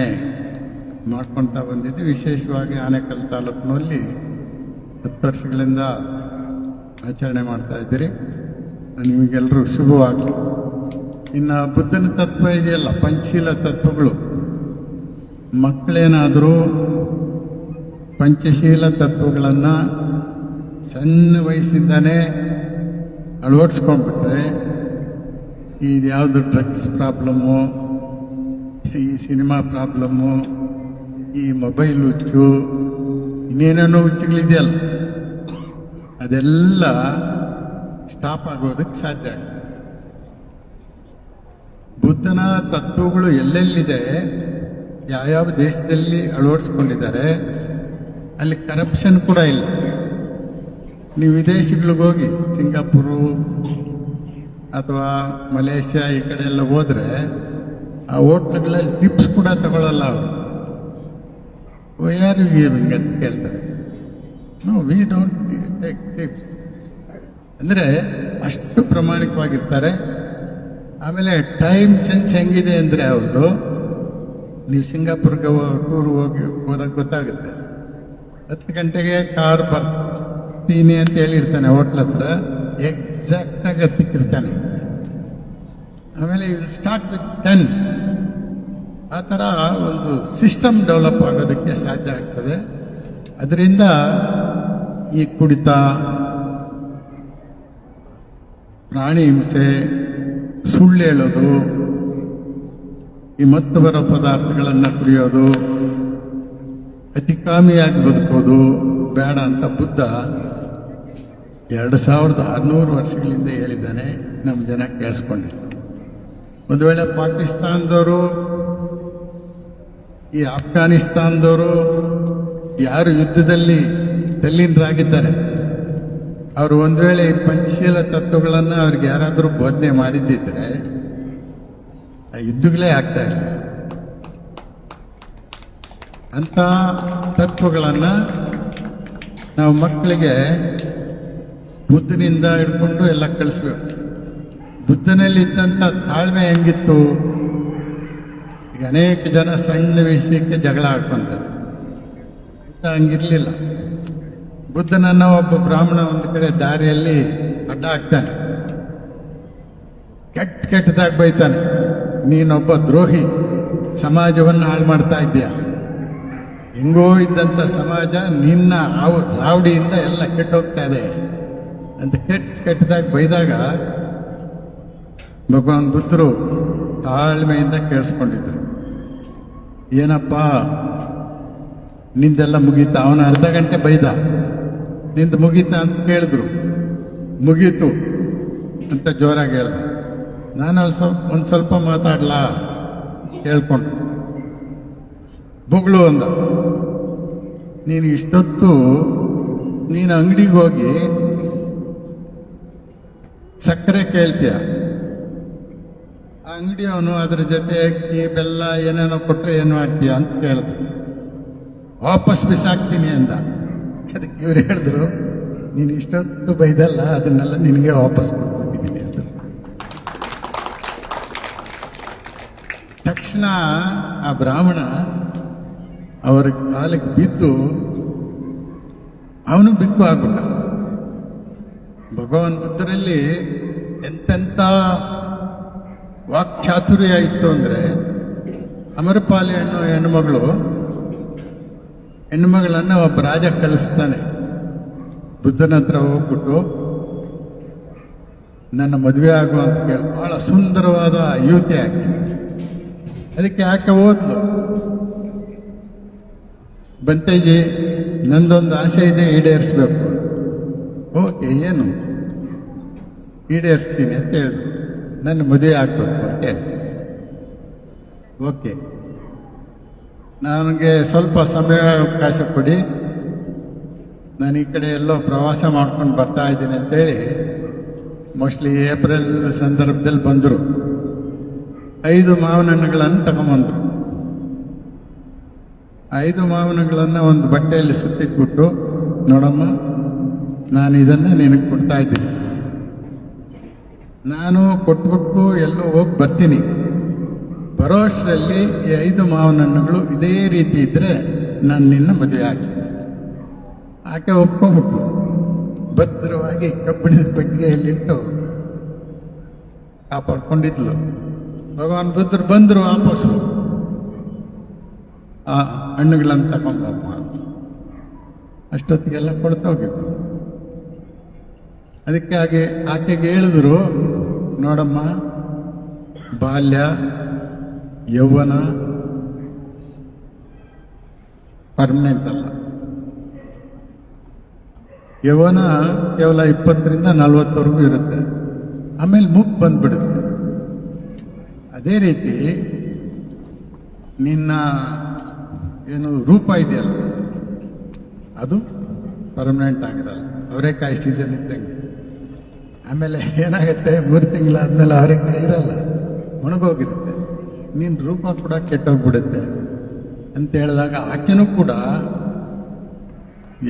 ಮಾಡ್ಕೊಳ್ತಾ ಬಂದಿದ್ವಿ. ವಿಶೇಷವಾಗಿ ಆನೇಕಲ್ ತಾಲೂಕಿನಲ್ಲಿ 10 ವರ್ಷಗಳಿಂದ ಆಚರಣೆ ಮಾಡ್ತಾ ಇದ್ದೀರಿ. ನಿಮಗೆಲ್ಲರೂ ಶುಭವಾಗಲಿ. ಇನ್ನು ಬುದ್ಧನ ತತ್ವ ಇದೆಯಲ್ಲ, ಪಂಚಶೀಲ ತತ್ವಗಳು, ಮಕ್ಕಳೇನಾದರೂ ಪಂಚಶೀಲ ತತ್ವಗಳನ್ನು ಸಣ್ಣ ವಯಸ್ಸಿಂದನೇ ಅಳವಡಿಸ್ಕೊಂಡ್ಬಿಟ್ರೆ ಇದ್ಯಾವುದು ಡ್ರಗ್ಸ್ ಪ್ರಾಬ್ಲಮ್ಮು, ಈ ಸಿನಿಮಾ ಪ್ರಾಬ್ಲಮ್ಮು, ಈ ಮೊಬೈಲ್ ಹುಚ್ಚು, ಇನ್ನೇನೇನೋ ಹುಚ್ಚುಗಳಿದೆಯಲ್ಲ, ಅದೆಲ್ಲ ಸ್ಟಾಪ್ ಆಗೋದಕ್ಕೆ ಸಾಧ್ಯ ಆಗ್ತದೆ. ಬುದ್ಧನ ತತ್ವಗಳು ಎಲ್ಲೆಲ್ಲಿದೆ, ಯಾವ್ಯಾವ ದೇಶದಲ್ಲಿ ಅಳವಡಿಸ್ಕೊಂಡಿದ್ದಾರೆ, ಅಲ್ಲಿ ಕರಪ್ಷನ್ ಕೂಡ ಇಲ್ಲ. ನೀವು ವಿದೇಶಗಳಿಗೆ ಹೋಗಿ ಸಿಂಗಾಪುರು ಅಥವಾ ಮಲೇಷ್ಯಾ ಈ ಕಡೆ ಎಲ್ಲ ಹೋದರೆ ಆ ಹೋಟ್ಲುಗಳಲ್ಲಿ ಟಿಪ್ಸ್ ಕೂಡ ತಗೊಳ್ಳಲ್ಲ ಅವರು. ಯಾರು ಗಿವಿಂಗ್ ಅಂತ ಕೇಳ್ತಾರೆ. No, we don't take tips. ಅಂದರೆ ಅಷ್ಟು ಪ್ರಾಮಾಣಿಕವಾಗಿರ್ತಾರೆ. ಆಮೇಲೆ ಟೈಮ್ ಸೆನ್ಸ್ ಹೆಂಗಿದೆ ಅಂದರೆ ಅವ್ರದ್ದು, ನೀವು ಸಿಂಗಾಪುರ್ಗೆ ಟೂರ್ ಹೋದಾಗ ಗೊತ್ತಾಗುತ್ತೆ. 10 ಗಂಟೆಗೆ ಕಾರ್ ಬರ್ತೀನಿ ಅಂತ ಹೇಳಿರ್ತಾನೆ ಹೋಟ್ಲ್ ಹತ್ರ, ಎಕ್ಸಾಕ್ಟಾಗಿ ಹತ್ತಿಕ್ಕಿರ್ತಾನೆ. ಆಮೇಲೆ ಸ್ಟಾರ್ಟ್ ವಿತ್ 10. ಆ ಥರ ಒಂದು ಸಿಸ್ಟಮ್ ಡೆವಲಪ್ ಆಗೋದಕ್ಕೆ ಸಾಧ್ಯ ಆಗ್ತದೆ. ಅದರಿಂದ ಈ ಕುಡಿತ, ಪ್ರಾಣಿ ಹಿಂಸೆ, ಸುಳ್ಳು ಹೇಳೋದು, ಈ ಮತ್ತು ಬರೋ ಪದಾರ್ಥಗಳನ್ನು ಕುಡಿಯೋದು, ಅತಿಕಾಮಿಯಾಗಿ ಬದುಕೋದು ಬೇಡ ಅಂತ ಬುದ್ಧ 2600 ವರ್ಷಗಳಿಂದ ಹೇಳಿದ್ದಾನೆ. ನಮ್ಮ ಜನ ಕೇಳಿಸ್ಕೊಂಡಿಲ್ಲ. ಒಂದು ವೇಳೆ ಪಾಕಿಸ್ತಾನದವರು, ಈ ಆಫ್ಘಾನಿಸ್ತಾನದವರು ಯಾರು ಯುದ್ಧದಲ್ಲಿ ತಲ್ಲೀನರಾಗಿದ್ದಾರೆ, ಅವರು ಒಂದು ವೇಳೆ ಈ ಪಂಚಶೀಲ ತತ್ವಗಳನ್ನು ಅವ್ರಿಗೆ ಯಾರಾದರೂ ಬೋಧನೆ ಮಾಡಿದ್ದಿದ್ರೆ ಆ ಯುದ್ಧಗಳೇ ಆಗ್ತಾ ಇಲ್ಲ. ಅಂಥ ತತ್ವಗಳನ್ನು ನಾವು ಮಕ್ಕಳಿಗೆ ಬುದ್ಧನಿಂದ ಹಿಡ್ಕೊಂಡು ಎಲ್ಲ ಕಳಿಸ್ಬೇಕು. ಬುದ್ಧನಲ್ಲಿದ್ದಂಥ ತಾಳ್ಮೆ ಹೆಂಗಿತ್ತು? ಈಗ ಅನೇಕ ಜನ ಸಣ್ಣ ವಿಷಯಕ್ಕೆ ಜಗಳ ಆಡ್ಕೊಂತಾರೆ. ಹಂಗಿರ್ಲಿಲ್ಲ. ಬುದ್ಧನನ್ನ ಒಬ್ಬ ಬ್ರಾಹ್ಮಣ ಒಂದು ಕಡೆ ದಾರಿಯಲ್ಲಿ ಅಡ್ಡ ಹಾಕ್ತಾನೆ, ಕೆಟ್ಟದಾಗಿ ಬೈತಾನೆ, ನೀನೊಬ್ಬ ದ್ರೋಹಿ, ಸಮಾಜವನ್ನು ಹಾಳು ಮಾಡ್ತಾ ಇದ್ದೀಯ, ಹೆಂಗೋ ಇದ್ದಂಥ ಸಮಾಜ ನಿನ್ನ ರಾವಡಿಯಿಂದ ಎಲ್ಲ ಕೆಟ್ಟೋಗ್ತಾ ಇದೆ ಅಂತ ಕೆಟ್ಟದಾಗಿ ಬೈದಾಗ ಭಗವಾನ್ ಬುದ್ಧರು ತಾಳ್ಮೆಯಿಂದ ಕೇಳಿಸ್ಕೊಂಡಿದ್ರು. ಏನಪ್ಪ ನಿಂದೆಲ್ಲ ಮುಗೀತಾ? ಅವನು ಅರ್ಧ ಗಂಟೆ ಬೈದ, ನಿಂದು ಮುಗೀತಾ ಅಂತ ಕೇಳಿದ್ರು. ಮುಗೀತು ಅಂತ ಜೋರಾಗಿ ಹೇಳ್ದ. ನಾನು ಒಂದು ಸ್ವಲ್ಪ ಮಾತಾಡ್ಲಾ ಕೇಳ್ಕೊಂಡು, ಬೊಗಳು ಅಂದ. ನೀನು ಇಷ್ಟೊತ್ತು ನೀನು ಅಂಗಡಿಗೆ ಹೋಗಿ ಸಕ್ಕರೆ ಕೇಳ್ತೀಯ, ಆ ಅಂಗಡಿಯವನು ಅದ್ರ ಜೊತೆ ಅಕ್ಕಿ ಬೆಲ್ಲ ಏನೇನೋ ಕೊಟ್ಟರೆ ಏನು ಮಾಡ್ತೀಯ ಅಂತ ಕೇಳಿದ್ರು. ವಾಪಸ್ ಬಿಸಾಕ್ತೀನಿ ಅಂದ. ಅದಕ್ಕೆ ಇವ್ರು ಹೇಳಿದ್ರು, ನೀನು ಇಷ್ಟೊತ್ತು ಬೈದಲ್ಲ ಅದನ್ನೆಲ್ಲ ನಿನಗೆ ವಾಪಸ್ ಕೊಟ್ಬಿಟ್ಟಿದ್ದೀನಿ ಅಂತ. ತಕ್ಷಣ ಆ ಬ್ರಾಹ್ಮಣ ಅವರ ಕಾಲಿಗೆ ಬಿದ್ದು ಅವನು ಬಿಕ್ಕು ಆಗ್ಬಿಟ್ಟ. ಭಗವಾನ್ ಬುದ್ಧರಲ್ಲಿ ಎಂತೆಂಥ ವಾಕ್ಚಾತುರ್ಯ ಇತ್ತು ಅಂದರೆ, ಅಮರಪಾಲಿ ಅನ್ನೋ ಹೆಣ್ಣುಮಗಳನ್ನು ಒಬ್ಬ ರಾಜ ಕಳಿಸ್ತಾನೆ. ಬುದ್ಧನ ಹತ್ರ ಹೋಗ್ಬಿಟ್ಟು ನನ್ನ ಮದುವೆ ಆಗು ಅಂತ ಕೇಳಿ, ಬಹಳ ಸುಂದರವಾದ ಯುವತಿ ಆಕೆ. ಅದಕ್ಕೆ ಆಕೆ ಓದ್ಲು, ಬಂತೇಜಿ ನಂದೊಂದು ಆಸೆ ಇದೆ, ಈಡೇರಿಸ್ಬೇಕು. ಓಕೆ, ಏನು? ಈಡೇರಿಸ್ತೀನಿ ಅಂತ ಹೇಳಿದ್ರು. ನನ್ನ ಮದುವೆ ಆಗ್ಬೇಕು ಅಂತ ಹೇಳಿ. ಓಕೆ, ನನಗೆ ಸ್ವಲ್ಪ ಸಮಯ ಅವಕಾಶ ಕೊಡಿ, ನಾನು ಈ ಕಡೆ ಎಲ್ಲೋ ಪ್ರವಾಸ ಮಾಡ್ಕೊಂಡು ಬರ್ತಾ ಇದ್ದೀನಿ ಅಂತೇಳಿ ಮೋಸ್ಟ್ಲಿ ಏಪ್ರಿಲ್ ಸಂದರ್ಭದಲ್ಲಿ ಬಂದರು. 5 ಮಾವಿನ ಹಣ್ಣುಗಳನ್ನು ತಗೊಂಬಂದರು. 5 ಮಾವಿನ ಹಣ್ಣುಗಳನ್ನು ಒಂದು ಬಟ್ಟೆಯಲ್ಲಿ ಸುತ್ತಿಟ್ಬಿಟ್ಟು, ನೋಡಮ್ಮ ನಾನು ಇದನ್ನು ನಿನಗೆ ಕೊಡ್ತಾ ಇದ್ದೀನಿ, ನಾನು ಕೊಟ್ಬಿಟ್ಟು ಎಲ್ಲೋ ಹೋಗಿ ಬರ್ತೀನಿ, ಬರೋಷ್ಟರಲ್ಲಿ ಈ 5 ಮಾವಿನ ಹಣ್ಣುಗಳು ಇದೇ ರೀತಿ ಇದ್ದರೆ ನಾನು ನಿನ್ನ ಮದುವೆ ಆಗ್ತೀನಿ. ಆಕೆ ಒಪ್ಕೊಂಡ್ಬಿಟ್ಲು. ಭದ್ರವಾಗಿ ಕಬ್ಬಿಣದ ಪೆಟ್ಟಿಗೆಯಲ್ಲಿಟ್ಟು ಕಾಪಾಡ್ಕೊಂಡಿದ್ಲು. ಭಗವಾನ್ ಬುದ್ಧರು ಬಂದರು ವಾಪಸ್ಸು. ಆ ಹಣ್ಣುಗಳನ್ನು ತಗೊಂಬಮ್ಮ. ಅಷ್ಟೊತ್ತಿಗೆಲ್ಲ ಕೊಡ್ತೋಗಿತ್ತು. ಅದಕ್ಕೆ ಆಕೆಗೆ ಹೇಳಿದ್ರು, ನೋಡಮ್ಮ, ಬಾಲ್ಯ ಯೌವನ ಪರ್ಮನೆಂಟ್ ಅಲ್ಲ. ಯೌವನ ಕೇವಲ 20ರಿಂದ 40ವರೆಗೂ ಇರುತ್ತೆ, ಆಮೇಲೆ ಮುಪ್ಪು ಬಂದ್ಬಿಡುತ್ತೆ. ಅದೇ ರೀತಿ ನಿನ್ನ ಏನು ರೂಪ ಇದೆಯಲ್ಲ, ಅದು ಪರ್ಮನೆಂಟ್ ಆಗಿರಲ್ಲ. ಅವರೆಕಾಯಿ ಸೀಸನ್ ಇದ್ದಂಗೆ. ಆಮೇಲೆ ಏನಾಗುತ್ತೆ, 3 ತಿಂಗಳಾದ್ಮೇಲೆ ಅವರೆಕಾಯಿ ಇರಲ್ಲ, ಒಣಗೋಗಿರುತ್ತೆ. ನಿನ್ನ ರೂಪ ಕೂಡ ಕೆಟ್ಟೋಗ್ಬಿಡುತ್ತೆ ಅಂತ ಹೇಳಿದಾಗ ಆಕೆನೂ ಕೂಡ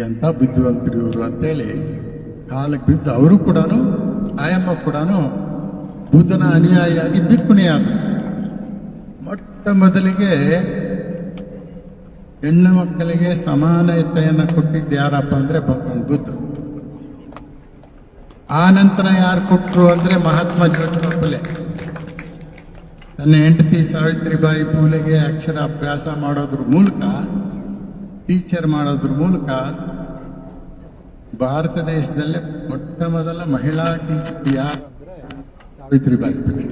ಎಂಥ ಬುದ್ಧಿವಂತರು ಇವರು ಅಂತೇಳಿ ಕಾಲಕ್ಕೆ ಬಿದ್ದು ಅವರು ಕೂಡ, ಆಯಮ್ಮ ಕೂಡ ಬುದ್ಧನ ಅನುಯಾಯಿಯಾಗಿ ಭಿಕ್ಕುಣಿಯಾದ. ಮೊಟ್ಟ ಮೊದಲಿಗೆ ಹೆಣ್ಣು ಮಕ್ಕಳಿಗೆ ಸಮಾನತೆಯನ್ನು ಕೊಟ್ಟಿದ್ದು ಯಾರಪ್ಪ ಅಂದರೆ ಭಗವಾನ್ ಬುದ್ಧ. ಆ ನಂತರ ಯಾರು ಕೊಟ್ಟರು ಅಂದರೆ ಮಹಾತ್ಮ ಜ್ಯೋತಿಬಾ ಫುಲೆ. ತನ್ನ ಹೆಂಡತಿ ಸಾವಿತ್ರಿಬಾಯಿ ಫೂಲೆಗೆ ಅಕ್ಷರ ಅಭ್ಯಾಸ ಮಾಡೋದ್ರ ಮೂಲಕ, ಟೀಚರ್ ಮಾಡೋದ್ರ ಮೂಲಕ ಭಾರತ ದೇಶದಲ್ಲೇ ಮೊಟ್ಟ ಮೊದಲ ಮಹಿಳಾ ಟೀಚರ್ ಯಾರು ಸಾವಿತ್ರಿಬಾಯಿ ಫುಲೆ.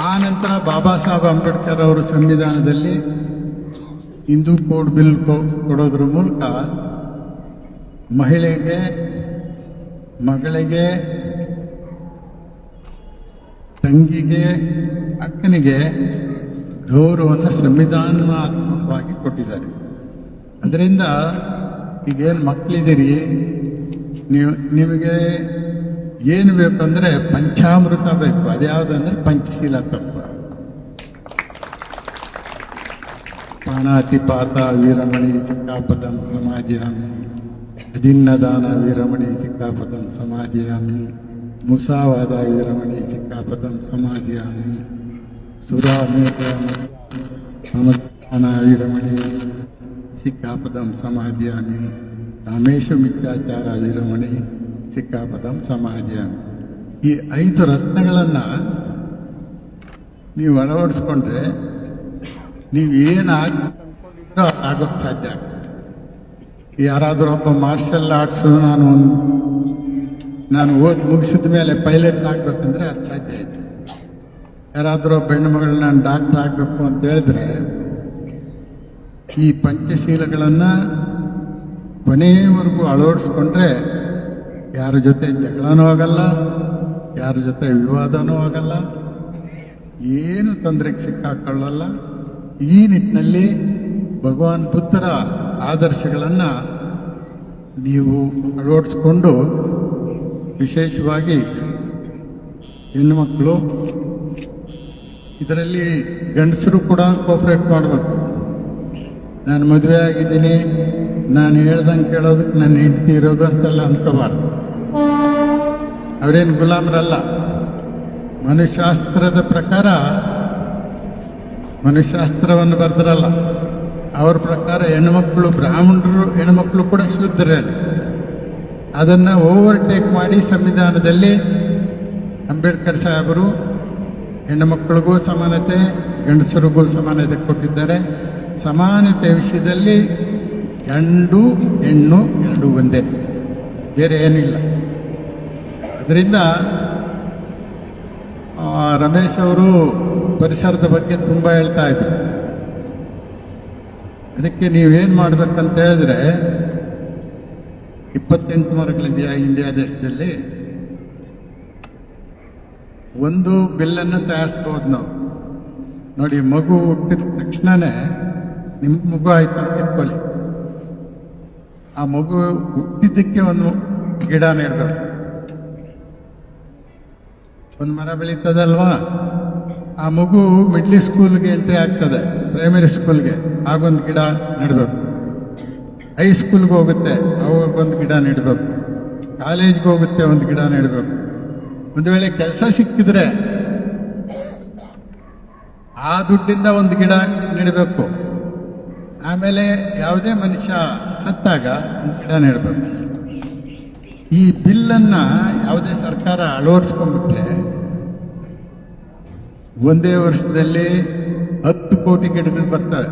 ಆ ನಂತರ ಬಾಬಾ ಸಾಹೇಬ್ ಅಂಬೇಡ್ಕರ್ ಅವರು ಸಂವಿಧಾನದಲ್ಲಿ ಹಿಂದೂ ಕೋಡ್ ಬಿಲ್ ಕೊಡೋದ್ರ ಮೂಲಕ ಮಹಿಳೆಗೆ, ಮಗಳಿಗೆ, ತಂಗಿಗೆ, ಅಕ್ಕನಿಗೆ ಗೌರವವನ್ನು ಸಂವಿಧಾನಾತ್ಮಕವಾಗಿ ಕೊಟ್ಟಿದ್ದಾರೆ. ಅದರಿಂದ ಈಗೇನು ಮಕ್ಕಳಿದ್ದೀರಿ, ನಿಮಗೆ ಏನು ಬೇಕಂದ್ರೆ ಪಂಚಾಮೃತ ಬೇಕು. ಅದ್ಯಾವುದಂದ್ರೆ ಪಂಚಶೀಲ ತತ್ವ. ಪಾಣಾತಿಪಾತ ವೀರಮಣಿ ಸಿಕ್ಕಾಪದಂ ಸಮಾಧಿಯಾಮಿ, ಅದಿನ್ನದಾನ ವೀರಮಣಿ ಸಿಕ್ಕಾಪದಂ ಸಮಾಧಿಯಾಮಿ, ಮುಸಾವಾದ ವೀರಮಣಿ ಸಿಕ್ಕಾಪದಂ ಸಮಾಧಿಯಾಮಿ, ಸುರಾಮೇಧ ವೀರಮಣಿ ಸಿಕ್ಕಾಪದಂ ಸಮಾಧಿಯಾಮಿ, ಕಾಮೇಶು ಮಿಥ್ಯಾಚಾರ ವೀರಮಣಿ ಸಿಕ್ಕಾಪದಂ ಸಮಾಧಿಯಾಮಿ. ಈ 5 ರತ್ನಗಳನ್ನು ನೀವು ಅಳವಡಿಸ್ಕೊಂಡ್ರೆ ನೀವು ಏನು ಅನ್ಕೊಂಡಿದ್ರೋ ಆಗೋಕ್ಕೆ ಸಾಧ್ಯ ಆಗ್ತದೆ. ಯಾರಾದರೂ ಒಬ್ಬ ಮಾರ್ಷಲ್ ಆರ್ಟ್ಸು ನಾನು ಓದಿ ಮುಗಿಸಿದ ಮೇಲೆ ಪೈಲಟ್ ಆಗಬೇಕಂದ್ರೆ ಅದು ಸಾಧ್ಯ ಇದೆ. ಯಾರಾದರೂ ಒಬ್ಬ ಹೆಣ್ಣು ಮಗಳು ನಾನು ಡಾಕ್ಟರ್ ಆಗಬೇಕು ಅಂತ ಹೇಳಿದ್ರೆ ಈ ಪಂಚಶೀಲಗಳನ್ನು ಕೊನೆಯವರೆಗೂ ಅಳವಡಿಸ್ಕೊಂಡ್ರೆ ಯಾರ ಜೊತೆ ಜಗಳನೂ ಆಗಲ್ಲ, ಯಾರ ಜೊತೆ ವಿವಾದನೂ ಆಗಲ್ಲ, ಏನು ತೊಂದರೆಗೆ ಸಿಕ್ಕಾಕೊಳ್ಳಲ್ಲ. ಈ ನಿಟ್ಟಿನಲ್ಲಿ ಭಗವಾನ್ ಬುದ್ಧರ ಆದರ್ಶಗಳನ್ನು ನೀವು ಅಳವಡಿಸ್ಕೊಂಡು, ವಿಶೇಷವಾಗಿ ಹೆಣ್ಣುಮಕ್ಕಳು, ಇದರಲ್ಲಿ ಗಂಡಸರು ಕೂಡ ಕೋಆಪರೇಟ್ ಮಾಡಬೇಕು. ನಾನು ಮದುವೆ ಆಗಿದ್ದೀನಿ, ನಾನು ಹೇಳ್ದಂಗೆ ಕೇಳೋದಕ್ಕೆ ನನ್ನ ಹೆಂಡತಿ ಇರೋದು ಅಂತೆಲ್ಲ ಅನ್ಕೋಬಾರ್ದು. ಅವರೇನು ಗುಲಾಮರಲ್ಲ. ಮನುಶಾಸ್ತ್ರದ ಪ್ರಕಾರ, ಮನುಶಾಸ್ತ್ರವನ್ನು ಬರೆದ್ರಲ್ಲ, ಅವ್ರ ಪ್ರಕಾರ ಹೆಣ್ಮಕ್ಳು, ಬ್ರಾಹ್ಮಣರು ಹೆಣ್ಮಕ್ಳು ಕೂಡ ಶೂದ್ರರೇ. ಅದನ್ನು ಓವರ್ಟೇಕ್ ಮಾಡಿ ಸಂವಿಧಾನದಲ್ಲಿ ಅಂಬೇಡ್ಕರ್ ಸಾಹೇಬರು ಹೆಣ್ಣುಮಕ್ಕಳಿಗೂ ಸಮಾನತೆ, ಗಂಡಸರಿಗೂ ಸಮಾನತೆ ಕೊಟ್ಟಿದ್ದಾರೆ. ಸಮಾನತೆ ವಿಷಯದಲ್ಲಿ ಗಂಡು ಹೆಣ್ಣು ಎರಡು ಒಂದೇ, ಬೇರೆ ಏನಿಲ್ಲ. ಅದರಿಂದ ರಮೇಶ್ ಅವರು ಪರಿಸರದ ಬಗ್ಗೆ ತುಂಬ ಹೇಳ್ತಾ ಇದ್ರು. ಅದಕ್ಕೆ ನೀವೇನು ಮಾಡ್ಬೇಕಂತ ಹೇಳಿದ್ರೆ, 28 ಮರಗಳಿದೆಯಾ ಇಂಡಿಯಾ ದೇಶದಲ್ಲಿ, ಒಂದು ಬಿಲ್ಲನ್ನು ತಯಾರಿಸ್ಬೋದು ನಾವು. ನೋಡಿ, ಮಗು ಹುಟ್ಟಿದ ತಕ್ಷಣನೇ ನಿಮ್ಮ ಮಗು ಆಯ್ತು ಅಂತ ಇಟ್ಕೊಳ್ಳಿ. ಆ ಮಗು ಹುಟ್ಟಿದ್ದಕ್ಕೆ ಒಂದು ಗಿಡ ನೆಡಬೇಕು. ಒಂದು ಮರ ಬೆಳೀತದಲ್ವಾ, ಆ ಮಗು ಮಿಡ್ಲ್ ಸ್ಕೂಲ್ಗೆ ಎಂಟ್ರಿ ಆಗ್ತದೆ, ಪ್ರೈಮರಿ ಸ್ಕೂಲ್ಗೆ, ಆಗೊಂದು ಗಿಡ ನೆಡಬೇಕು. ಹೈಸ್ಕೂಲ್ಗೆ ಹೋಗುತ್ತೆ, ಅವಾಗ ಒಂದು ಗಿಡ ನೆಡಬೇಕು. ಕಾಲೇಜ್ಗೆ ಹೋಗುತ್ತೆ, ಒಂದು ಗಿಡ ನೆಡಬೇಕು. ಒಂದು ವೇಳೆ ಕೆಲಸ ಸಿಕ್ಕಿದ್ರೆ ಆ ದುಡ್ಡಿಂದ ಒಂದು ಗಿಡ ನೆಡಬೇಕು. ಆಮೇಲೆ ಯಾವುದೇ ಮನುಷ್ಯ ಸತ್ತಾಗ ಒಂದು ಗಿಡ ನೆಡಬೇಕು. ಈ ಬಿಲ್ಲನ್ನು ಯಾವುದೇ ಸರ್ಕಾರ ಅಳವಡಿಸ್ಕೊಂಡ್ಬಿಟ್ರೆ ಒಂದೇ ವರ್ಷದಲ್ಲಿ 10 ಕೋಟಿ ಗಿಡಗಳು ಬರ್ತವೆ.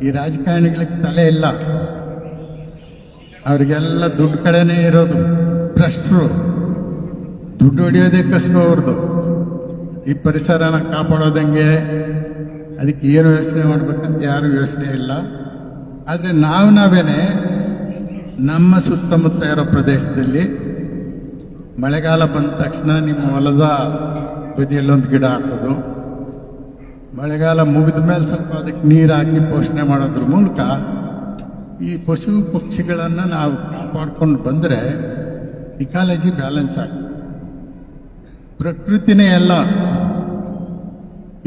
ಈ ರಾಜಕಾರಣಿಗಳಿಗೆ ತಲೆ ಇಲ್ಲ, ಅವರಿಗೆಲ್ಲ ದುಡ್ಡು ಕಡೆನೇ ಇರೋದು. ಭ್ರಷ್ಟರು, ದುಡ್ಡು ಹೊಡೆಯೋದೇ ಕಸಬು ಅವ್ರದ್ದು. ಈ ಪರಿಸರನ ಕಾಪಾಡೋದಂಗೆ, ಅದಕ್ಕೆ ಏನು ಯೋಚನೆ ಮಾಡ್ಬೇಕಂತ ಯಾರು ಯೋಚನೆ ಇಲ್ಲ. ಆದರೆ ನಾವೇನೆ ನಮ್ಮ ಸುತ್ತಮುತ್ತ ಇರೋ ಪ್ರದೇಶದಲ್ಲಿ ಮಳೆಗಾಲ ಬಂದ ತಕ್ಷಣ ನಿಮ್ಮ ಹೊಲದ ಬದಿಯಲ್ಲೊಂದು ಗಿಡ ಹಾಕೋದು, ಮಳೆಗಾಲ ಮುಗಿದ ಮೇಲೆ ಸ್ವಲ್ಪ ಅದಕ್ಕೆ ನೀರು ಹಾಕಿ ಪೋಷಣೆ ಮಾಡೋದ್ರ ಮೂಲಕ ಈ ಪಶು ಪಕ್ಷಿಗಳನ್ನು ನಾವು ಕಾಪಾಡ್ಕೊಂಡು ಬಂದರೆ ಇಕಾಲಜಿ ಬ್ಯಾಲೆನ್ಸ್ ಆಗ್ತದೆ. ಪ್ರಕೃತಿನೇ ಎಲ್ಲ.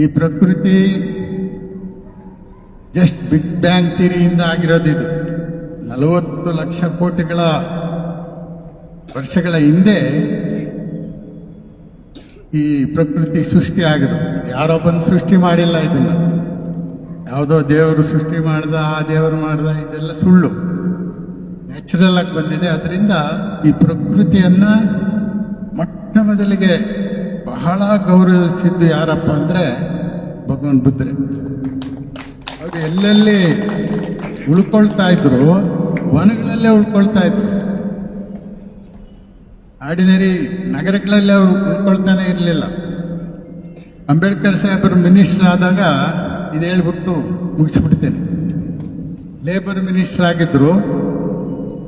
ಈ ಪ್ರಕೃತಿ ಜಸ್ಟ್ ಬಿಗ್ ಬ್ಯಾಂಗ್ ಥಿಯರಿಯಿಂದ ಆಗಿರೋದಿದು. 40 ಲಕ್ಷ ಕೋಟಿಗಳ ವರ್ಷಗಳ ಹಿಂದೆ ಈ ಪ್ರಕೃತಿ ಸೃಷ್ಟಿ ಆಗಿರೋದು. ಯಾರೋ ಬಂದು ಸೃಷ್ಟಿ ಮಾಡಿಲ್ಲ ಇದನ್ನ, ಯಾವುದೋ ದೇವರು ಸೃಷ್ಟಿ ಮಾಡ್ದ, ಆ ದೇವರು ಮಾಡ್ದ, ಇದೆಲ್ಲ ಸುಳ್ಳು. ನ್ಯಾಚುರಲ್ ಆಗಿ ಬಂದಿದೆ. ಅದರಿಂದ ಈ ಪ್ರಕೃತಿಯನ್ನ ಮೊಟ್ಟ ಮೊದಲಿಗೆ ಬಹಳ ಗೌರವಿಸಿದ್ದು ಯಾರಪ್ಪ ಅಂದ್ರೆ ಭಗವಾನ್ ಬುದ್ಧರೇ. ಅವರು ಎಲ್ಲೆಲ್ಲಿ ಉಳ್ಕೊಳ್ತಾ ಇದ್ರು, ವನಗಳಲ್ಲೇ ಉಳ್ಕೊಳ್ತಾ ಇದ್ರು. ಆರ್ಡಿನರಿ ನಗರಗಳಲ್ಲಿ ಅವರು ಉಳ್ಕೊಳ್ತಾನೆ ಇರಲಿಲ್ಲ. ಅಂಬೇಡ್ಕರ್ ಸಾಹೇಬರು ಮಿನಿಸ್ಟರ್ ಆದಾಗ ಇದು ಹೇಳ್ಬಿಟ್ಟು ಮುಗಿಸ್ಬಿಡ್ತೇನೆ. ಲೇಬರ್ ಮಿನಿಸ್ಟರ್ ಆಗಿದ್ರು,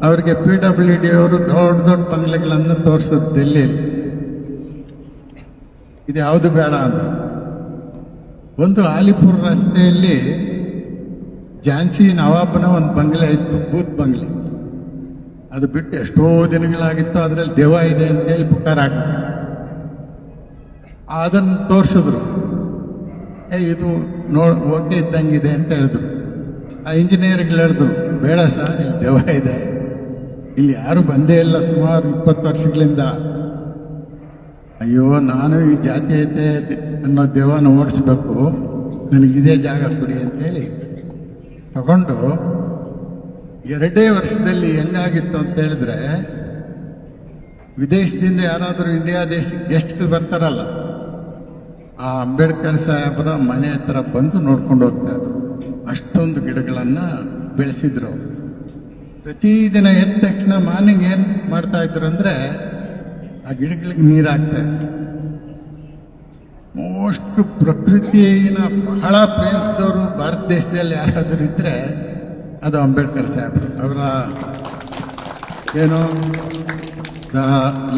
ಅವರಿಗೆ PWD ಅವರು ದೊಡ್ಡ ದೊಡ್ಡ ಬಂಗ್ಲೆಗಳನ್ನು ತೋರಿಸೋದು ಡೆಲ್ಲಿಯಲ್ಲಿ. ಇದು ಯಾವುದು ಬೇಡ ಅಂತ. ಒಂದು ಆಲಿಪುರ ರಸ್ತೆಯಲ್ಲಿ ಝಾನ್ಸಿ ನವಾಬನ ಒಂದು ಬಂಗ್ಲೆ ಇತ್ತು, ಬೂತ್ ಬಂಗ್ಲೆ. ಅದು ಬಿಟ್ಟು ಎಷ್ಟೋ ದಿನಗಳಾಗಿತ್ತು. ಅದರಲ್ಲಿ ದೆವ್ವ ಇದೆ ಅಂತೇಳಿ ಪುಕಾರ ಹಾಕಿದ್ರು. ಅದನ್ನು ತೋರಿಸಿದ್ರು. ಇದು ಓಕೆ ಇದ್ದಂಗಿದೆ ಅಂತ ಹೇಳಿದ್ರು. ಆ ಇಂಜಿನಿಯರ್ಗಳು ಹೇಳಿದ್ರು, ಬೇಡ ಸರ್, ಇಲ್ಲಿ ದೆವ್ವ ಇದೆ, ಇಲ್ಲಿ ಯಾರು ಬಂದೇ ಇಲ್ಲ ಸುಮಾರು 20 ವರ್ಷಗಳಿಂದ. ಅಯ್ಯೋ, ನಾನು ಈ ಜಾತೀಯತೆ ಅನ್ನೋ ದೆವ್ವನ ಓಡಿಸ್ಬೇಕು, ನನಗಿದೇ ಜಾಗ ಕೊಡಿ ಅಂತೇಳಿ ತಗೊಂಡು 2 ವರ್ಷದಲ್ಲಿ ಹೆಂಗಾಗಿತ್ತು ಅಂತ ಹೇಳಿದ್ರೆ, ವಿದೇಶದಿಂದ ಯಾರಾದರೂ ಇಂಡಿಯಾ ದೇಶಕ್ಕೆ ಗೆಸ್ಟ್ಗಳು ಬರ್ತಾರಲ್ಲ, ಆ ಅಂಬೇಡ್ಕರ್ ಸಾಹೇಬರ ಮನೆ ಹತ್ರ ಬಂದು ನೋಡ್ಕೊಂಡು ಹೋಗ್ತಾ ಇದ್ರು. ಅಷ್ಟೊಂದು ಗಿಡಗಳನ್ನು ಬೆಳೆಸಿದ್ರು. ಪ್ರತಿದಿನ ಎದ್ದ ತಕ್ಷಣ ಮಾರ್ನಿಂಗ್ ಏನು ಮಾಡ್ತಾ ಇದ್ರು ಅಂದ್ರೆ, ಆ ಗಿಡಗಳಿಗೆ ನೀರು ಹಾಕ್ತಾ ಇದ್ರು. ಮೋಸ್ಟ್ ಪ್ರಕೃತಿನ ಬಹಳ ಪ್ರೇಮಿಸಿದವರು ಭಾರತ ದೇಶದಲ್ಲಿ ಯಾರಾದರೂ ಇದ್ರೆ ಅದು ಅಂಬೇಡ್ಕರ್ ಸಾಹೇಬರು. ಅವರ ಏನು the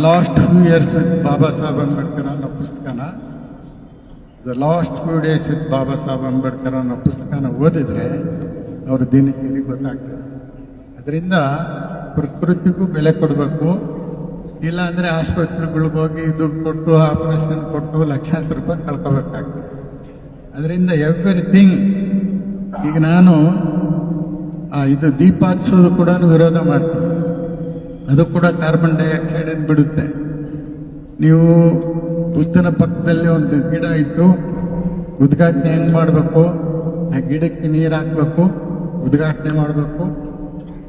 last few years with Baba Saheb Ambedkar ಅನ್ನೋ ಪುಸ್ತಕನ, the last few days with Baba Saheb Ambedkar ಅನ್ನೋ ಪುಸ್ತಕನ ಓದಿದ್ರೆ ಅವ್ರ ದಿನಚರಿ ಗೊತ್ತಾಗ್ತದೆ. ಅದರಿಂದ ಪ್ರಕೃತಿಗೂ ಬೆಲೆ ಕೊಡಬೇಕು. ಇಲ್ಲ ಅಂದರೆ ಹಾಸ್ಪಿಟ್ಲ್ಗಳಿಗೆ ಹೋಗಿ ದುಡ್ಡು ಕೊಟ್ಟು ಆಪರೇಷನ್ ಕೊಟ್ಟು ಲಕ್ಷಾಂತರ ರೂಪಾಯಿ ಕಳ್ಕೋಬೇಕಾಗ್ತದೆ. ಅದರಿಂದ ಎವ್ರಿಥಿಂಗ್. ಈಗ ನಾನು ಇದು ದೀಪ ಹಚ್ಚೋದು ಕೂಡ ವಿರೋಧ ಮಾಡ್ತೀನಿ. ಅದು ಕೂಡ ಕಾರ್ಬನ್ ಡೈಆಕ್ಸೈಡ್ ಅನ್ನು ಬಿಡುತ್ತೆ. ನೀವು ಬುದ್ಧನ ಪಕ್ಕದಲ್ಲಿ ಒಂದು ಗಿಡ ಇಟ್ಟು ಉದ್ಘಾಟನೆ ಹೆಂಗೆ ಮಾಡಬೇಕು, ಆ ಗಿಡಕ್ಕೆ ನೀರು ಹಾಕಬೇಕು, ಉದ್ಘಾಟನೆ ಮಾಡಬೇಕು,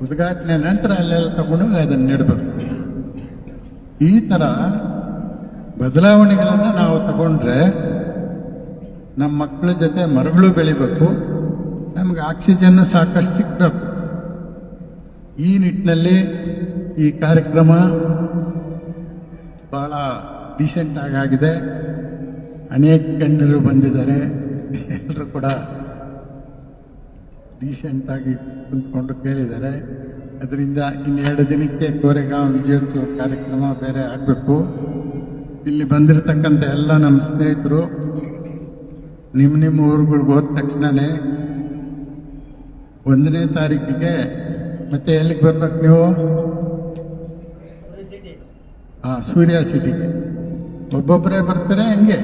ಉದ್ಘಾಟನೆ ನಂತರ ಅಲ್ಲೆಲ್ಲ ತಗೊಂಡು ಅದನ್ನು ನೆಡಬೇಕು. ಈ ಥರ ಬದಲಾವಣೆಗಳನ್ನು ನಾವು ತಗೊಂಡ್ರೆ ನಮ್ಮ ಮಕ್ಕಳ ಜೊತೆ ಮರಗಳು ಬೆಳಿಬೇಕು, ನಮ್ಗೆ ಆಕ್ಸಿಜನ್ನು ಸಾಕಷ್ಟು ಸಿಗಬೇಕು. ಈ ನಿಟ್ಟಿನಲ್ಲಿ ಈ ಕಾರ್ಯಕ್ರಮ ಬಹಳ ಡೀಸೆಂಟ್ ಆಗಿದೆ. ಅನೇಕ ಗಣ್ಯರು ಬಂದಿದ್ದಾರೆ. ಎಲ್ಲರೂ ಕೂಡ ಡೀಸೆಂಟಾಗಿ ಕುಂತ್ಕೊಂಡು ಕೇಳಿದ್ದಾರೆ. ಅದರಿಂದ 2 ದಿನಕ್ಕೆ ಕೋರೆಗಾಂವ್ ವಿಜಯೋತ್ಸವ ಕಾರ್ಯಕ್ರಮ ಬೇರೆ ಆಗಬೇಕು. ಇಲ್ಲಿ ಬಂದಿರತಕ್ಕಂಥ ಎಲ್ಲ ನಮ್ಮ ಸ್ನೇಹಿತರು ನಿಮ್ಮ ಊರುಗಳಿಗೆ ಹೋದ ತಕ್ಷಣನೇ 1ನೇ ತಾರೀಕಿಗೆ ಮತ್ತೆ ಎಲ್ಲಿಗೆ ಬರ್ಬೇಕು ನೀವು? ಸೂರ್ಯ ಸಿಟಿಗೆ. ಒಬ್ಬೊಬ್ಬರೇ ಬರ್ತಾರೆ ಹೆಂಗೆ?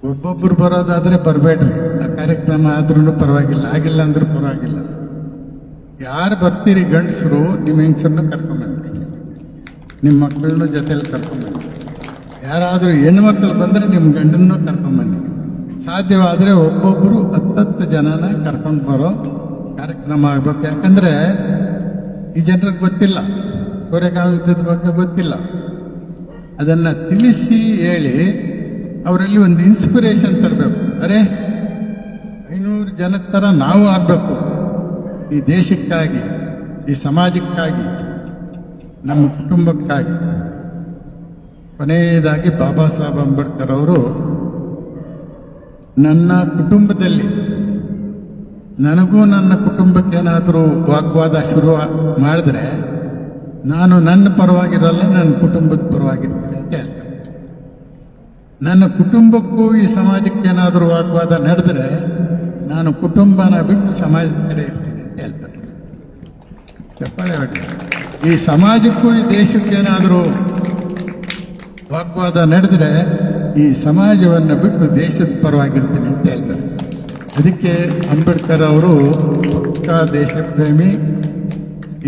ಒಬ್ಬೊಬ್ಬರು ಬರೋದಾದ್ರೆ ಬರಬೇಡ್ರಿ. ಆ ಕಾರ್ಯಕ್ರಮ ಆದ್ರೂ ಪರವಾಗಿಲ್ಲ, ಆಗಿಲ್ಲ ಅಂದ್ರೂ ಪರವಾಗಿಲ್ಲ. ಯಾರು ಬರ್ತೀರಿ ಗಂಡಸರು, ನಿಮ್ಮ ಹೆಂಗಸರನ್ನ ಕರ್ಕೊಂಬನ್ನಿ, ನಿಮ್ಮ ಮಕ್ಕಳನ್ನ ಜೊತೆಲಿ ಕರ್ಕೊಂಬನ್ನಿ. ಯಾರಾದರೂ ಹೆಣ್ಮಕ್ಳು ಬಂದರೆ ನಿಮ್ಮ ಗಂಡನ್ನು ಕರ್ಕೊಂಬನ್ನಿ. ಸಾಧ್ಯವಾದರೆ ಒಬ್ಬೊಬ್ಬರು 10 ಜನನ ಕರ್ಕೊಂಡು ಬರೋ ಕಾರ್ಯಕ್ರಮ ಆಗ್ಬೇಕು. ಯಾಕಂದ್ರೆ ಈ ಜನರಿಗೆ ಗೊತ್ತಿಲ್ಲ, ಕೋರೆಗಾಂವ್ ಯುದ್ಧದ ಬಗ್ಗೆ ಗೊತ್ತಿಲ್ಲ. ಅದನ್ನು ತಿಳಿಸಿ ಹೇಳಿ ಅವರಲ್ಲಿ ಒಂದು ಇನ್ಸ್ಪಿರೇಷನ್ ತರಬೇಕು. ಅರೆ 500 ಜನದ ಥರ ನಾವು ಆಗಬೇಕು, ಈ ದೇಶಕ್ಕಾಗಿ, ಈ ಸಮಾಜಕ್ಕಾಗಿ, ನಮ್ಮ ಕುಟುಂಬಕ್ಕಾಗಿ. ಕೊನೆಯದಾಗಿ ಬಾಬಾ ಸಾಹೇಬ್ ಅಂಬೇಡ್ಕರ್ ಅವರು ನನ್ನ ಕುಟುಂಬದಲ್ಲಿ ನನಗೂ ನನ್ನ ಕುಟುಂಬಕ್ಕೇನಾದರೂ ವಾಗ್ವಾದ ಶುರು ಮಾಡಿದ್ರೆ ನಾನು ನನ್ನ ಪರವಾಗಿರಲ್ಲ, ನನ್ನ ಕುಟುಂಬದ ಪರವಾಗಿರ್ತೀನಿ ಅಂತ ಹೇಳ್ತಾರೆ. ನನ್ನ ಕುಟುಂಬಕ್ಕೂ ಈ ಸಮಾಜಕ್ಕೇನಾದರೂ ವಾಗ್ವಾದ ನಡೆದ್ರೆ ನಾನು ಕುಟುಂಬನ ಬಿಟ್ಟು ಸಮಾಜದ ಕಡೆ ಇರ್ತೀನಿ ಅಂತ ಹೇಳ್ತಾರೆ. ಚಪ್ಪಾಳೆ ಹೊಡಿ. ಈ ಸಮಾಜಕ್ಕೂ ಈ ದೇಶಕ್ಕೇನಾದರೂ ವಾಗ್ವಾದ ನಡೆದ್ರೆ ಈ ಸಮಾಜವನ್ನು ಬಿಟ್ಟು ದೇಶದ ಪರವಾಗಿರ್ತೀನಿ ಅಂತ ಹೇಳ್ತಾರೆ. ಅದಕ್ಕೆ ಅಂಬೇಡ್ಕರ್ ಅವರು ಪಕ್ಕಾ ದೇಶಪ್ರೇಮಿ.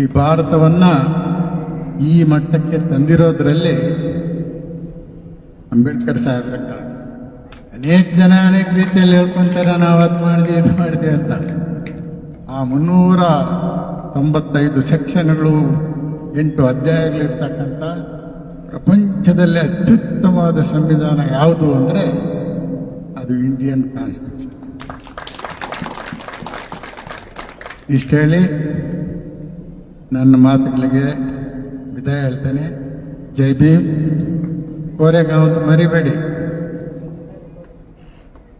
ಈ ಭಾರತವನ್ನು ಈ ಮಟ್ಟಕ್ಕೆ ತಂದಿರೋದ್ರಲ್ಲಿ ಅಂಬೇಡ್ಕರ್ ಸಾಹೇಬ್ರ ಕಾರಣ. ಅನೇಕ ಜನ ಅನೇಕ ರೀತಿಯಲ್ಲಿ ಹೇಳ್ಕೊಂತಾರೆ, ನಾವು ಅದು ಮಾಡಿದ್ವಿ ಇದು ಮಾಡಿದ್ವಿ ಅಂತ. ಆ 395 ಸೆಕ್ಷನ್ಗಳು 8 ಅಧ್ಯಾಯಗಳಿರ್ತಕ್ಕಂಥ ಪ್ರಪಂಚದಲ್ಲೇ ಅತ್ಯುತ್ತಮವಾದ ಸಂವಿಧಾನ ಯಾವುದು ಅಂದರೆ ಅದು ಇಂಡಿಯನ್ ಕಾನ್ಸ್ಟಿಟ್ಯೂಷನ್. ಇಷ್ಟು ಹೇಳಿ ನನ್ನ ಮಾತುಗಳಿಗೆ ವಿದಾಯ ಹೇಳ್ತೇನೆ. ಜೈ ಭೀಮ್. ಕೋರೆಗಾಂವ್ ಅಂತ ಮರಿಬೇಡಿ.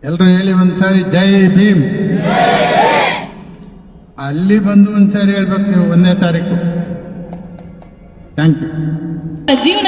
ಎಲ್ಲರೂ ಹೇಳಿ ಒಂದ್ಸಾರಿ ಜೈ ಭೀಮ್. ಅಲ್ಲಿ ಬಂದು ಒಂದ್ಸಾರಿ ಹೇಳ್ಬೇಕು ನೀವು 1ನೇ ತಾರೀಕು. Thank you. ಜೀವನ